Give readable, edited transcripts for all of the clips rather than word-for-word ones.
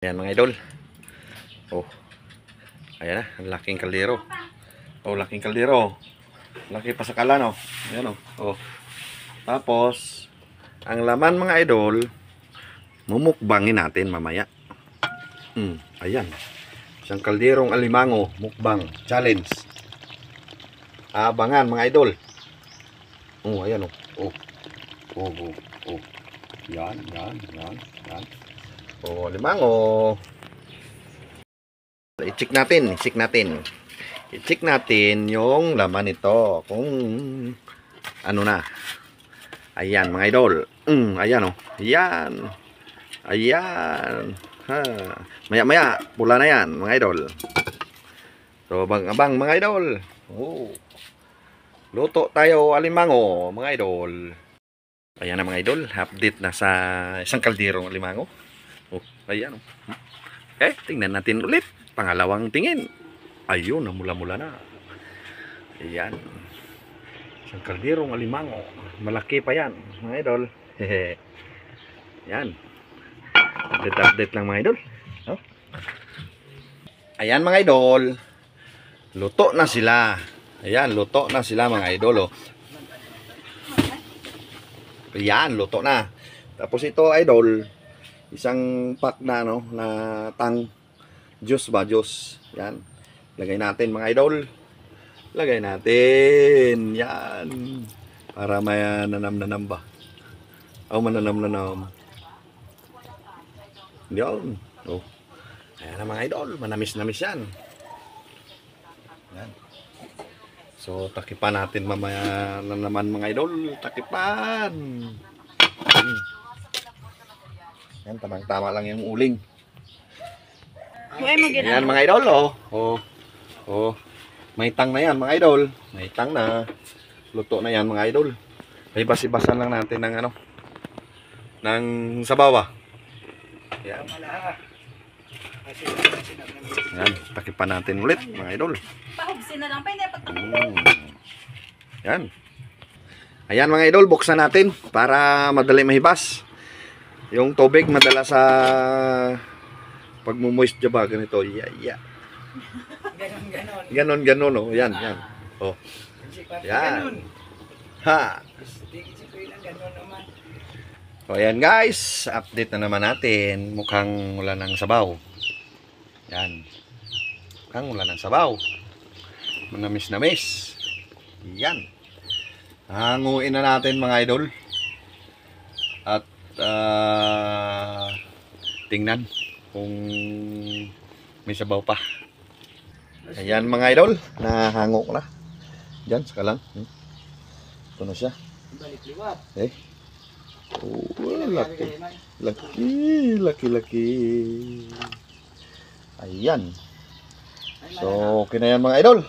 Ayan mga idol. Oh. Ayan na, ang laking kaldero. Oh, laking kaldero. Laki pa sa kalan, oh. Ayan, oh. Oh. Tapos, ang laman mga idol, mumukbangin natin mamaya. Ayan. Isang kalderong alimango, mukbang, challenge. Abangan mga idol. Oh, ayan, oh. Oh. Oh, oh, oh. Yan. Oh, alimango. I-check natin yung laman nito kung ano na. Ayan mga idol. Ayan oh. Ayan. Ha. Maya pula na yan mga idol. So abang mga idol. Oh. Luto tayo alimango mga idol. Ayan na mga idol, update na sa isang kalderong alimango. Oh, ayan oh. Okay, tingnan natin ulit. Pangalawang tingin. Ayun, namula-mula na. Ayan. Isang kalderong alimango. Malaki pa yan, mga idol. Ayan. Update lang mga idol. Oh. Ayan mga idol. Luto na sila. Ayan, luto na sila mga idol. Oh. Ayan, luto na. Tapos ito idol, isang pack na no, na juice. Yan. Lagay natin mga idol. Lagay natin. Yan. Para may nanam ba. O mananam. Yan. Oh. Ayan na mga idol. Manamis yan. Yan. So, takipan natin mamaya na naman mga idol. Takipan. Yan, tamang-tama lang yung uling. Yan mga idol, oh. Oh. May tang na yan mga idol. May tang na. Luto na yan mga idol. Ay basi-basan lang natin ng ano. Ng sabaw. Yan. Yan, takipan natin ulit mga idol. Yan. Ayan mga idol, buksan natin para madali mahibas. Yung tubig madala sa pagmumoist ba ganito. Ganon oh. Yan. Oh. Yan. Ha. So ayan guys, update na naman natin. Mukhang wala ng sabaw. Yan. Mukhang wala ng sabaw. Manamis. Yan. Hanguin na natin mga idol. At tingnan kung may sabaw pa. Ayan mga idol, nahango ko na. Diyan, saka lang. Ito na siya. Eh. Oh, laki. Ayan. So, okay na yan mga idol.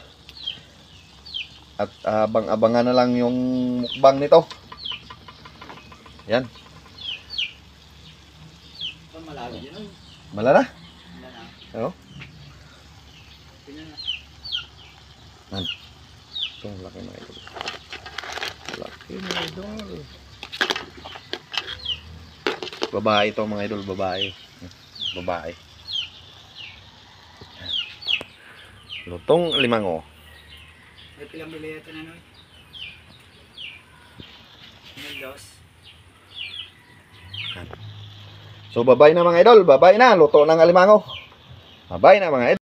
At abang-abangan na lang yung mukbang nito. Ayan. Mala na? Oo. Ito, laki mga idol. Babae ito mga idol, babae. Lutong alimango. May pilang bilya ito na nun. So babay na mga idol, babay na, luto ng alimango. Babay na mga idol.